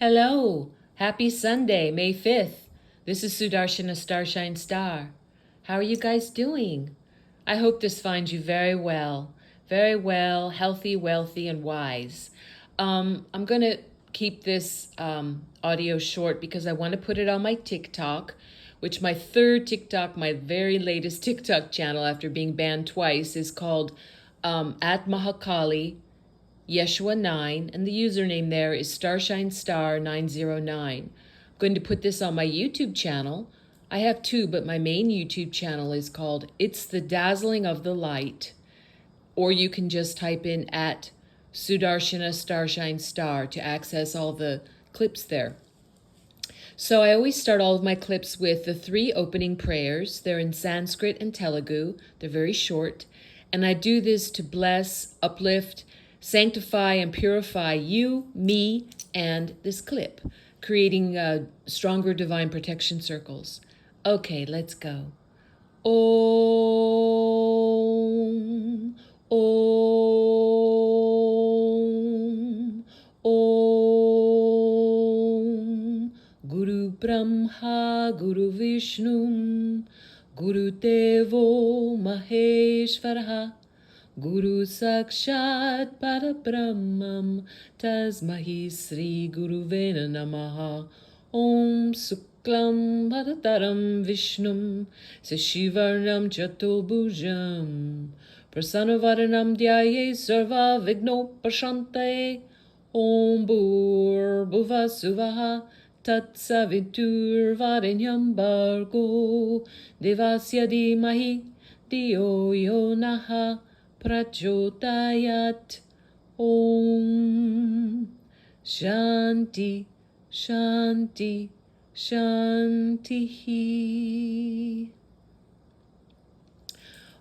Hello, happy Sunday, May 5th. This is Sudarshana Starshine Star. How are you guys doing? I hope this finds you very well, healthy, wealthy, and wise. I'm going to keep this audio short because I want to put it on my TikTok, which my third TikTok, my very latest TikTok channel after being banned twice, is called at Mahakali Yeshua 9, and the username there is Starshine Star 909. I'm going to put this on my YouTube channel. I have two, but my main YouTube channel is called It's the Dazzling of the Light, or you can just type in at Sudarshana Starshine Star to access all the clips there. So I always start all of my clips with the 3 opening prayers. They're in Sanskrit and Telugu. They're very short. And I do this to bless, uplift, sanctify, and purify you, me, and this clip, creating stronger divine protection circles. Okay, let's go. Om, Om, Om. Guru Brahma, Guru Vishnu, Guru Devo Maheshwaraha, Guru Sakshat Parabrahmam Tasmahi Sri Guru Vena Namaha. Om Suklam Bharataram Vishnum Sashivarnam Chatobhujam Prasanavaranam Dhyaye Sarva Vigno Prashante. Om Bhur Bhuva Suvaha Tat Savitur Varenyam Bargo Devasya Dhimahi Dio Yo Naha Prachodayat. Om Shanti Shanti Shanti.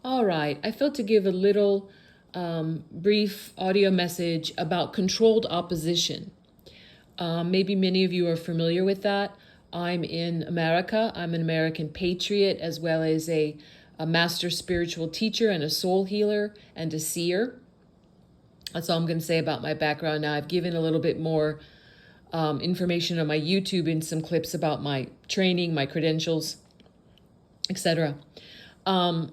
All right, I felt to give a little brief audio message about controlled opposition. Maybe many of you are familiar with that. I'm in America. I'm an American patriot as well as a master spiritual teacher and a soul healer and a seer. That's all I'm going to say about my background now. I've given a little bit more information on my YouTube in some clips about my training, my credentials, etc. Why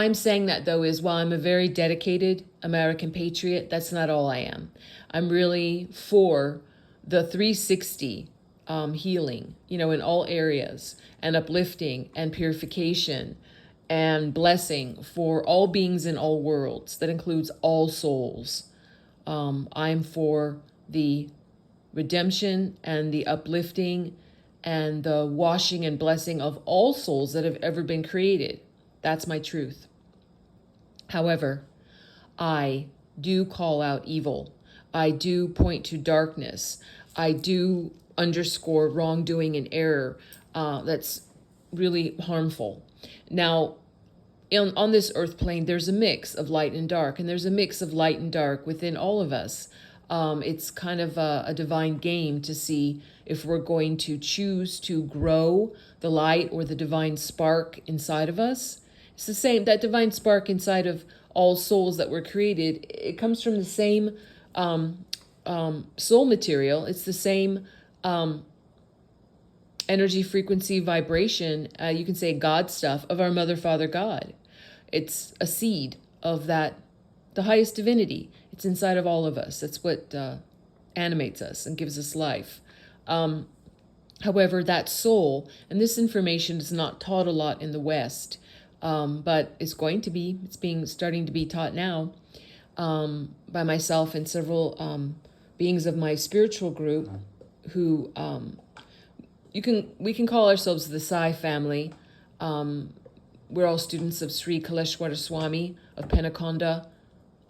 I'm saying that, though, is while I'm a very dedicated American patriot, that's not all I am. I'm really for the 360 healing, in all areas, and uplifting and purification and blessing for all beings in all worlds. That includes all souls. I'm for the redemption and the uplifting and the washing and blessing of all souls that have ever been created. That's my truth. However, I do call out evil. I do point to darkness. I do underscore wrongdoing and error that's really harmful. Now, on this earth plane, there's a mix of light and dark, and there's a mix of light and dark within all of us. It's kind of a divine game to see if we're going to choose to grow the light or the divine spark inside of us. It's the same, that divine spark inside of all souls that were created. It comes from the same soul material. It's the same energy, frequency, vibration, you can say God stuff, of our Mother, Father, God. It's a seed of that, the highest divinity. It's inside of all of us. That's what animates us and gives us life. However, that soul, and this information is not taught a lot in the West, but it's going to be, starting to be taught now by myself and several beings of my spiritual group who we can call ourselves the Sai family. We're all students of Sri Kaleshwara Swami of Penakonda,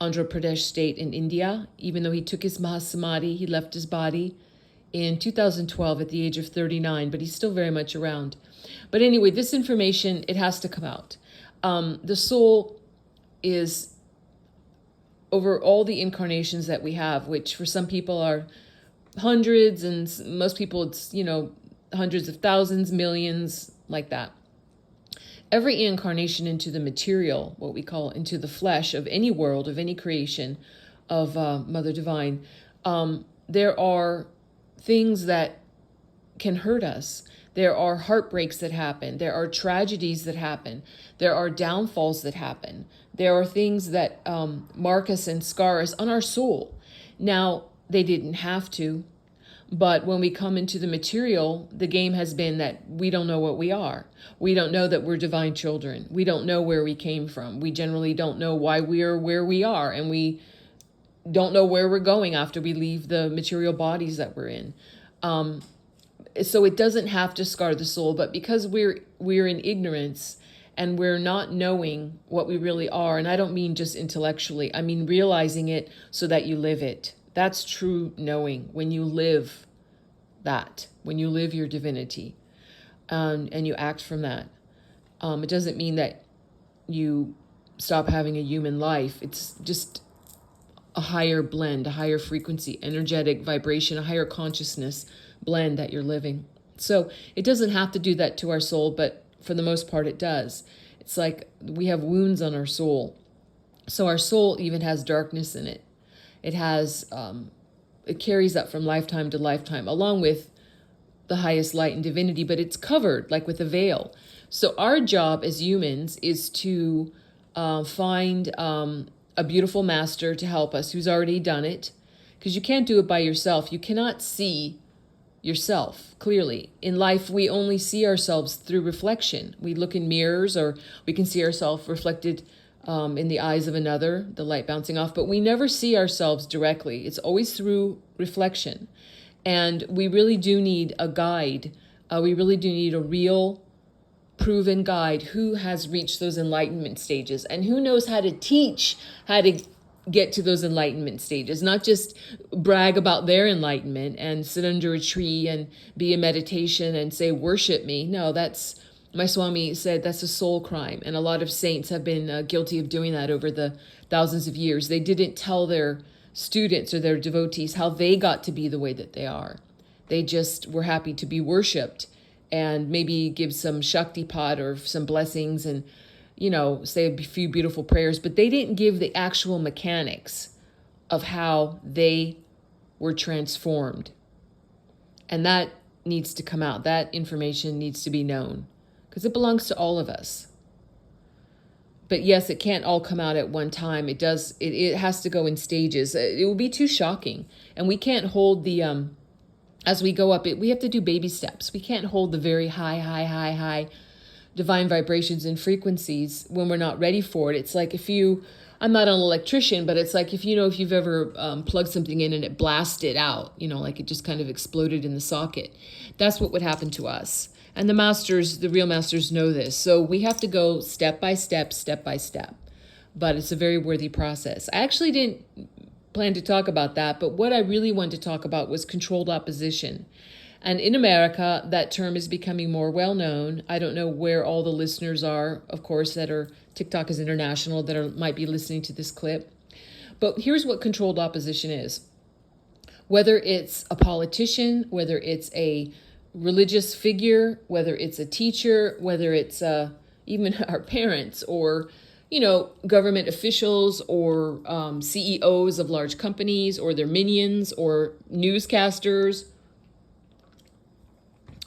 Andhra Pradesh state in India. Even though he took his Mahasamadhi, he left his body in 2012 at the age of 39, but he's still very much around. But anyway, this information, it has to come out. The soul is, over all the incarnations that we have, which for some people are hundreds, and most people it's, hundreds of thousands, millions, like that. Every incarnation into the material, what we call into the flesh of any world, of any creation of Mother Divine, there are things that can hurt us. There are heartbreaks that happen. There are tragedies that happen. There are downfalls that happen. There are things that mark us and scar us on our soul. Now, they didn't have to, but when we come into the material, the game has been that we don't know what we are. We don't know that we're divine children. We don't know where we came from. We generally don't know why we are where we are, and we don't know where we're going after we leave the material bodies that we're in. So it doesn't have to scar the soul, but because we're in ignorance and we're not knowing what we really are, and I don't mean just intellectually, I mean realizing it so that you live it. That's true knowing, when you live that, when you live your divinity, and you act from that. It doesn't mean that you stop having a human life. It's just a higher blend, a higher frequency, energetic vibration, a higher consciousness blend that you're living. So it doesn't have to do that to our soul, but for the most part it does. It's like we have wounds on our soul. So our soul even has darkness in it. It has, it carries that from lifetime to lifetime, along with the highest light and divinity, but it's covered like with a veil. So our job as humans is to find a beautiful master to help us who's already done it, because you can't do it by yourself. You cannot see yourself clearly. In life, we only see ourselves through reflection. We look in mirrors, or we can see ourselves reflected in the eyes of another, the light bouncing off, but we never see ourselves directly. It's always through reflection. And we really do need a guide. We really do need a real proven guide who has reached those enlightenment stages and who knows how to teach how to get to those enlightenment stages, not just brag about their enlightenment and sit under a tree and be in meditation and say, worship me. No, my Swami said that's a soul crime. And a lot of saints have been guilty of doing that over the thousands of years. They didn't tell their students or their devotees how they got to be the way that they are. They just were happy to be worshipped and maybe give some Shaktipat or some blessings and, say a few beautiful prayers, but they didn't give the actual mechanics of how they were transformed. And that needs to come out. That information needs to be known because it belongs to all of us. But yes, it can't all come out at one time. It has to go in stages. It will be too shocking. And we can't hold as we go up, we have to do baby steps. We can't hold the very high divine vibrations and frequencies when we're not ready for it. It's like I'm not an electrician, but it's like if you've ever plugged something in and it blasted out, like it just kind of exploded in the socket. That's what would happen to us. And the real masters know this. So we have to go step by step. But it's a very worthy process. I actually didn't plan to talk about that, but what I really wanted to talk about was controlled opposition. And in America, that term is becoming more well known. I don't know where all the listeners are, of course, TikTok is international, might be listening to this clip. But here's what controlled opposition is. Whether it's a politician, whether it's a religious figure, whether it's a teacher, whether it's even our parents or government officials or CEOs of large companies or their minions or newscasters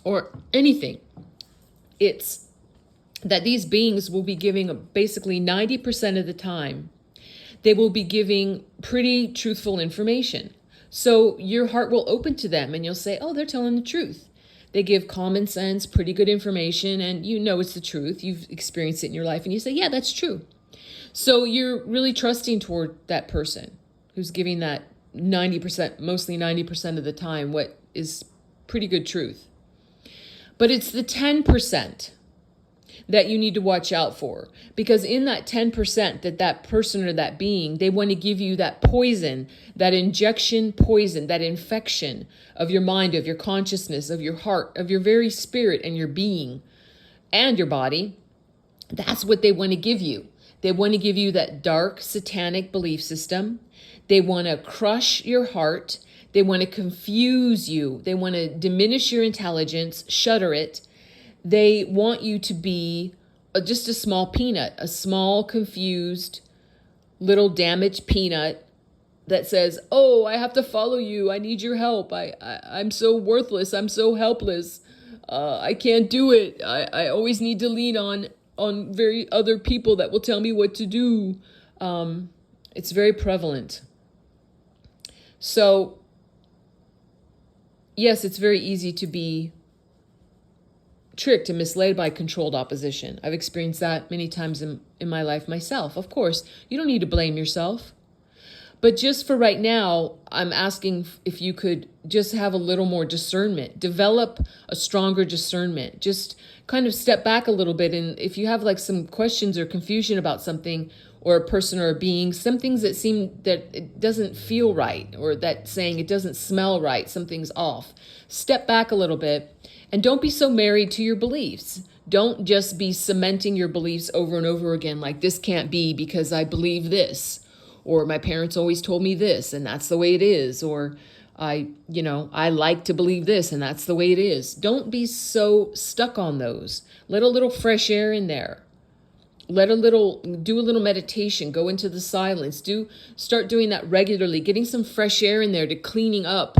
or anything. It's that these beings will be giving basically 90% of the time, they will be giving pretty truthful information. So your heart will open to them and you'll say, oh, they're telling the truth. They give common sense, pretty good information, and it's the truth. You've experienced it in your life and you say, yeah, that's true. So you're really trusting toward that person who's giving that 90%, mostly 90% of the time, what is pretty good truth. But it's the 10% that you need to watch out for. Because in that 10% that person or that being, they want to give you that poison, that injection poison, that infection of your mind, of your consciousness, of your heart, of your very spirit and your being and your body. That's what they want to give you. They want to give you that dark satanic belief system. They want to crush your heart. They want to confuse you. They want to diminish your intelligence, shutter it. They want you to be just a small peanut, a small, confused, little damaged peanut that says, oh, I have to follow you. I need your help. I'm so worthless. I'm so helpless. I can't do it. I always need to lean on very other people that will tell me what to do. It's very prevalent. So, yes, it's very easy to be tricked and misled by controlled opposition. I've experienced that many times in my life myself. Of course, you don't need to blame yourself. But just for right now, I'm asking if you could just have a little more discernment, develop a stronger discernment, just kind of step back a little bit. And if you have like some questions or confusion about something or a person or a being, some things that seem that it doesn't feel right, or that saying it doesn't smell right, something's off, step back a little bit and don't be so married to your beliefs. Don't just be cementing your beliefs over and over again, like this can't be because I believe this. Or my parents always told me this, and that's the way it is. Or I like to believe this, and that's the way it is. Don't be so stuck on those. Let a little fresh air in there. Do a little meditation. Go into the silence. Start doing that regularly. Getting some fresh air in there to cleaning up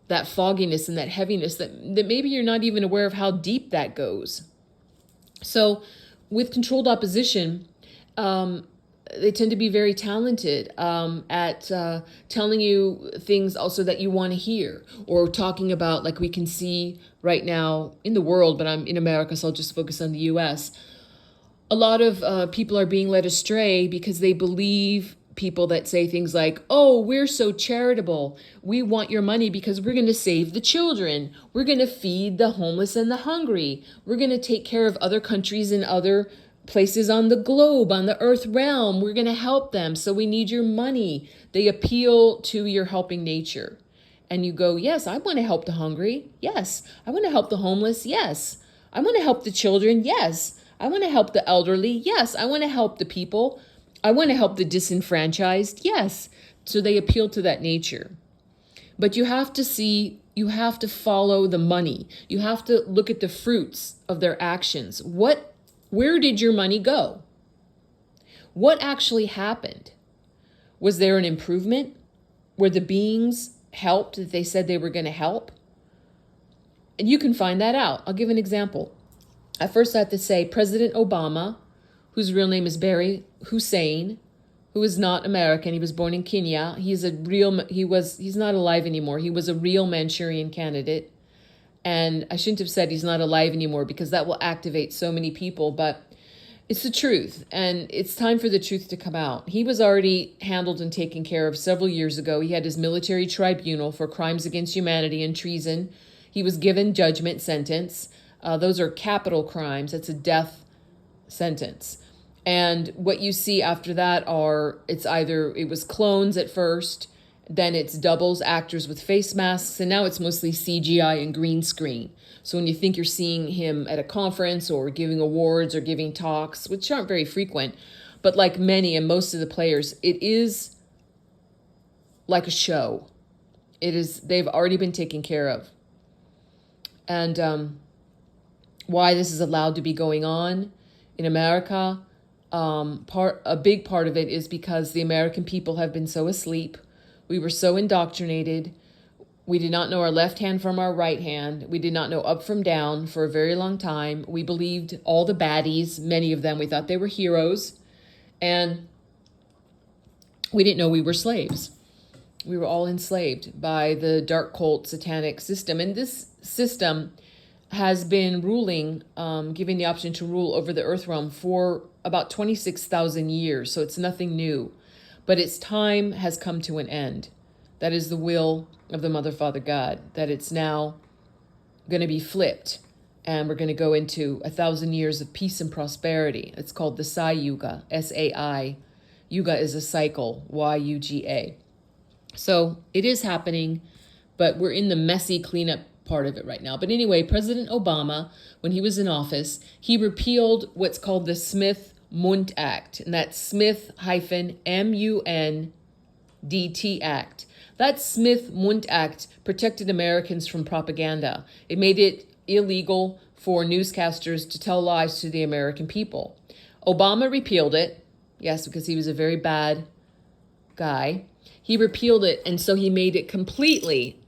that fogginess and that heaviness that maybe you're not even aware of how deep that goes. So, with controlled opposition, they tend to be very talented at telling you things also that you want to hear, or talking about, like we can see right now in the world, but I'm in America, so I'll just focus on the US. A lot of people are being led astray because they believe people that say things like, oh, we're so charitable. We want your money because we're going to save the children. We're going to feed the homeless and the hungry. We're going to take care of other countries and other places on the globe, on the earth realm. We're going to help them, so we need your money. They appeal to your helping nature. And you go, yes, I want to help the hungry. Yes. I want to help the homeless. Yes. I want to help the children. Yes. I want to help the elderly. Yes. I want to help the people. I want to help the disenfranchised. Yes. So they appeal to that nature. But you have to follow the money. You have to look at the fruits of their actions. Where did your money go? What actually happened? Was there an improvement? Were the beings helped that they said they were going to help? And you can find that out. I'll give an example. At first I have to say President Obama, whose real name is Barry Hussein, who is not American. He was born in Kenya. He's not alive anymore. He was a real Manchurian candidate. And I shouldn't have said he's not alive anymore, because that will activate so many people, but it's the truth, and it's time for the truth to come out. He was already handled and taken care of several years ago. He had his military tribunal for crimes against humanity and treason. He was given judgment sentence. Those are capital crimes. That's a death sentence. And what you see after that it was clones at first, then it's doubles, actors with face masks, and now it's mostly CGI and green screen. So when you think you're seeing him at a conference or giving awards or giving talks, which aren't very frequent, but like many and most of the players, it is like a show. They've already been taken care of. And why this is allowed to be going on in America, a big part of it is because the American people have been so asleep. We were so indoctrinated. We did not know our left hand from our right hand. We did not know up from down for a very long time. We believed all the baddies, many of them. We thought they were heroes. And we didn't know we were slaves. We were all enslaved by the dark cult satanic system. And this system has been ruling, giving the option to rule over the earth realm for about 26,000 years. So it's nothing new. But its time has come to an end. That is the will of the Mother, Father, God, that it's now going to be flipped. And we're going to go into 1,000 years of peace and prosperity. It's called the Sai Yuga, S-A-I. Yuga is a cycle, Y-U-G-A. So it is happening, but we're in the messy cleanup part of it right now. But anyway, President Obama, when he was in office, he repealed what's called the Smith-Mundt Act, and that's Smith-M-U-N-D-T Act. That Smith-Mundt Act protected Americans from propaganda. It made it illegal for newscasters to tell lies to the American people. Obama repealed it, yes, because he was a very bad guy. He repealed it, and so he made it completely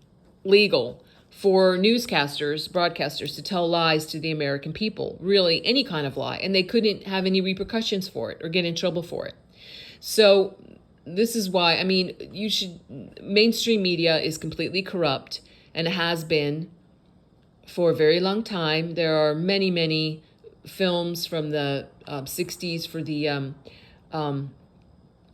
legal for newscasters, broadcasters to tell lies to the American people, really any kind of lie, and they couldn't have any repercussions for it or get in trouble for it. So this is why, I mean, mainstream media is completely corrupt and has been for a very long time. There are many, many films from the 60s for the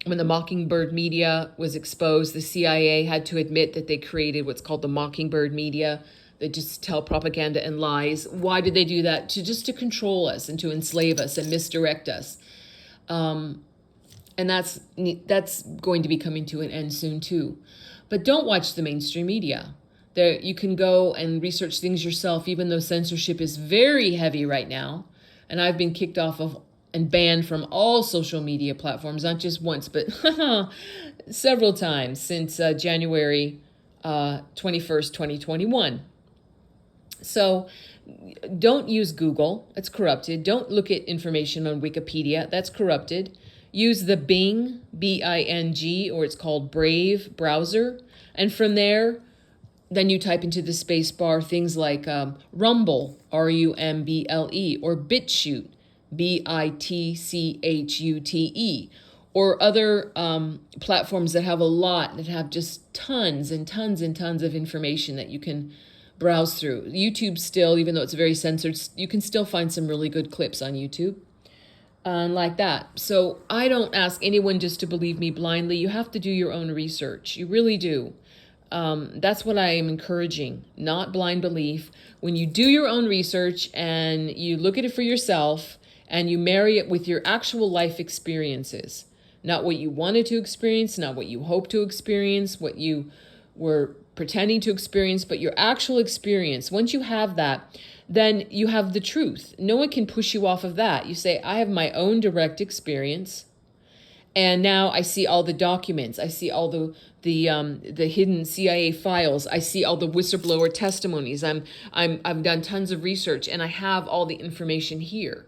when the Mockingbird media was exposed. The CIA had to admit that they created what's called the Mockingbird media. They just tell propaganda and lies. Why did they do that? To control us and to enslave us and misdirect us. And that's going to be coming to an end soon too. But don't watch the mainstream media. There, you can go and research things yourself, even though censorship is very heavy right now. And I've been kicked off of and banned from all social media platforms, not just once, but several times since January 21st, 2021. So don't use Google. It's corrupted. Don't look at information on Wikipedia. That's corrupted. Use the Bing, B-I-N-G, or it's called Brave browser. And from there, then you type into the space bar things like Rumble, R-U-M-B-L-E, or BitChute, BITCHUTE, or other platforms that have that have just tons and tons and tons of information that you can browse through. YouTube still, even though it's very censored, you can still find some really good clips on YouTube. Like that. So I don't ask anyone just to believe me blindly. You have to do your own research. You really do. That's what I am encouraging, not blind belief. When you do your own research and you look at it for yourself and you marry it with your actual life experiences, not what you wanted to experience, not what you hope to experience, what you were pretending to experience, but your actual experience. Once you have that, then you have the truth. No one can push you off of that. You say, I have my own direct experience. And now I see all the documents. I see all the hidden CIA files. I see all the whistleblower testimonies. I've done tons of research and I have all the information here.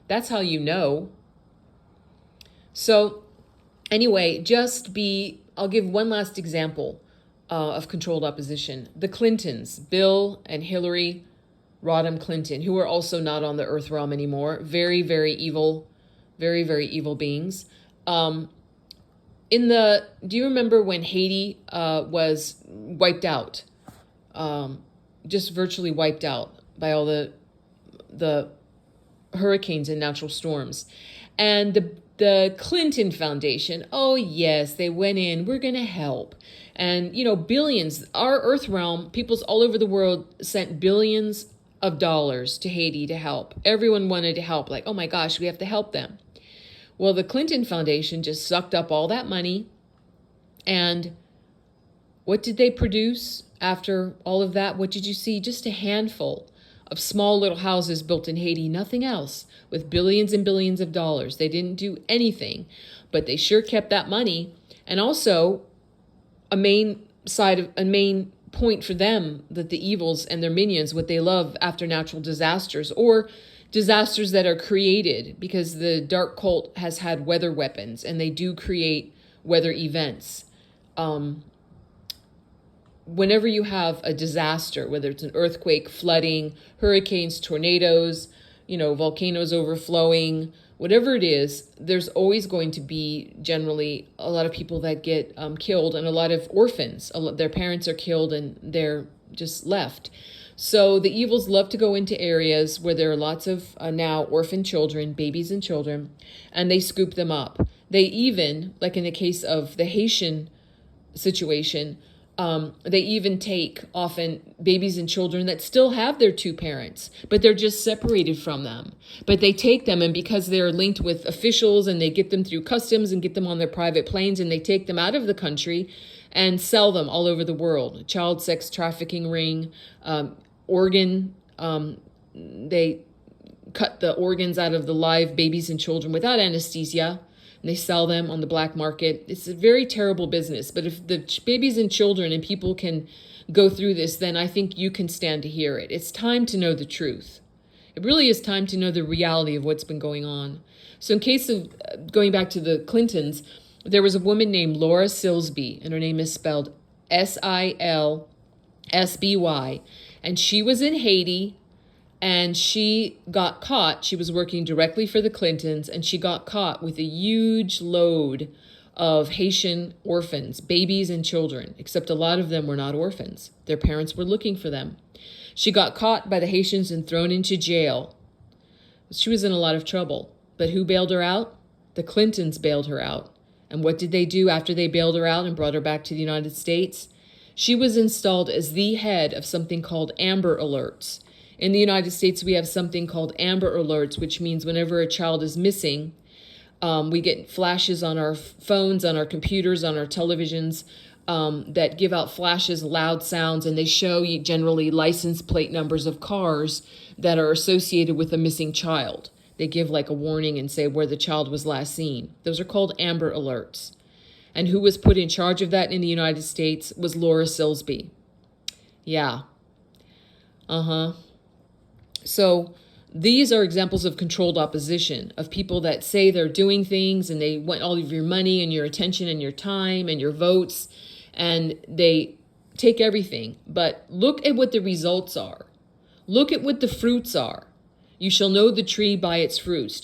That's how you know. So anyway, I'll give one last example of controlled opposition. The Clintons, Bill and Hillary Rodham Clinton, who are also not on the earth realm anymore. Very, very evil, very, very evil beings. Do you remember when Haiti was wiped out? Just virtually wiped out by all the hurricanes and natural storms. And the Clinton Foundation, oh yes, they went in, we're going to help. And, billions, our earth realm, peoples all over the world sent billions of dollars to Haiti to help. Everyone wanted to help, like, oh my gosh, we have to help them. Well, the Clinton Foundation just sucked up all that money. And what did they produce after all of that? What did you see? Just a handful of small little houses built in Haiti, nothing else, with billions and billions of dollars. They didn't do anything, but they sure kept that money. And also a main point for them, that the evils and their minions, what they love after natural disasters or disasters that are created, because the dark cult has had weather weapons and they do create weather events. Whenever you have a disaster, whether it's an earthquake, flooding, hurricanes, tornadoes, volcanoes overflowing, whatever it is, there's always going to be generally a lot of people that get killed and a lot of orphans. Their parents are killed and they're just left. So the evils love to go into areas where there are lots of now orphan children, babies and children, and they scoop them up. They even, like in the case of the Haitian situation, they even take often babies and children that still have their two parents, but they're just separated from them. But they take them, and because they're linked with officials and they get them through customs and get them on their private planes, and they take them out of the country and sell them all over the world. Child sex trafficking ring, organ, they cut the organs out of the live babies and children without anesthesia. And they sell them on the black market. It's a very terrible business. But if the babies and children and people can go through this, then I think you can stand to hear it. It's time to know the truth. It really is time to know the reality of what's been going on. So in case of going back to the Clintons, There was a woman named Laura Silsby, and her name is spelled Silsby, and she was in Haiti, and she got caught. She was working directly for the Clintons, and she got caught with a huge load of Haitian orphans, babies and children, except a lot of them were not orphans. Their parents were looking for them. She got caught by the Haitians and thrown into jail. She was in a lot of trouble. But who bailed her out? The Clintons bailed her out. And what did they do after they bailed her out and brought her back to the United States? She was installed as the head of something called Amber Alerts. In the United States, we have something called Amber Alerts, which means whenever a child is missing, we get flashes on our phones, on our computers, on our televisions that give out flashes, loud sounds, and they show you generally license plate numbers of cars that are associated with a missing child. They give like a warning and say where the child was last seen. Those are called Amber Alerts. And who was put in charge of that in the United States was Laura Silsby. Yeah. So these are examples of controlled opposition, of people that say they're doing things and they want all of your money and your attention and your time and your votes, and they take everything. But look at what the results are. Look at what the fruits are. You shall know the tree by its fruits.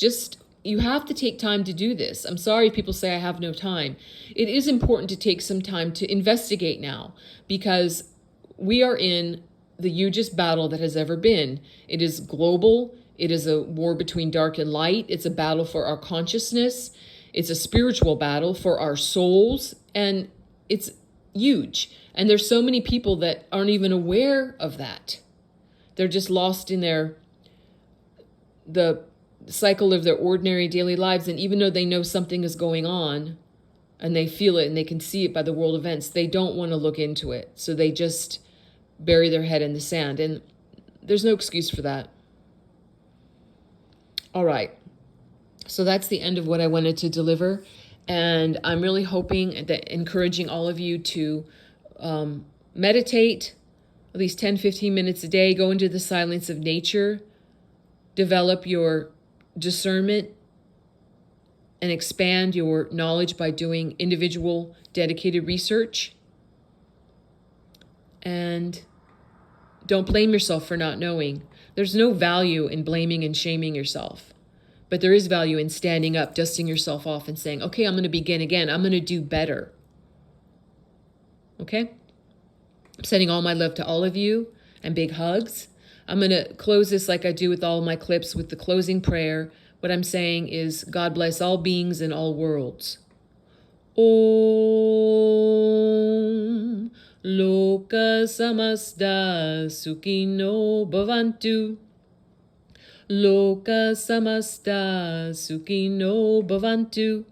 You have to take time to do this. I'm sorry if people say I have no time. It is important to take some time to investigate now, because we are in the hugest battle that has ever been. It is global. It is a war between dark and light. It's a battle for our consciousness. It's a spiritual battle for our souls. And it's huge. And there's so many people that aren't even aware of that. They're just lost in the cycle of their ordinary daily lives. And even though they know something is going on and they feel it and they can see it by the world events, they don't want to look into it. So they just bury their head in the sand. And there's no excuse for that. All right. So that's the end of what I wanted to deliver. And I'm really hoping that encouraging all of you to meditate at least 10, 15 minutes a day, go into the silence of nature, develop your discernment, and expand your knowledge by doing individual dedicated research. And don't blame yourself for not knowing. There's no value in blaming and shaming yourself. But there is value in standing up, dusting yourself off, and saying, okay, I'm going to begin again. I'm going to do better. Okay? I'm sending all my love to all of you and big hugs. I'm going to close this like I do with all my clips with the closing prayer. What I'm saying is, God bless all beings in all worlds. Om Loka Samasta Sukhino Bhavantu. Loka Samasta Sukhino Bhavantu.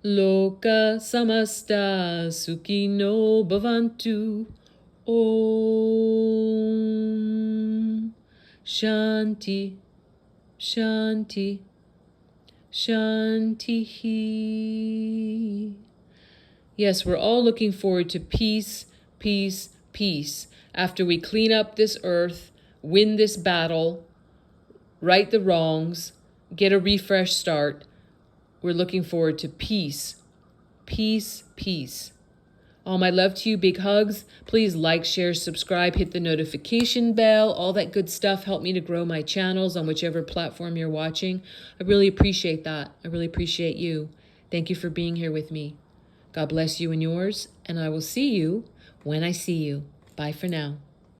Loka Samasta Sukhino Bhavantu. Om Shanti, Shanti, Shanti. Yes, we're all looking forward to peace, peace, peace. After we clean up this earth, win this battle, right the wrongs, get a refresh start, we're looking forward to peace, peace, peace. All my love to you, big hugs. Please like, share, subscribe, hit the notification bell, all that good stuff. Help me to grow my channels on whichever platform you're watching. I really appreciate that. I really appreciate you. Thank you for being here with me. God bless you and yours, and I will see you when I see you. Bye for now.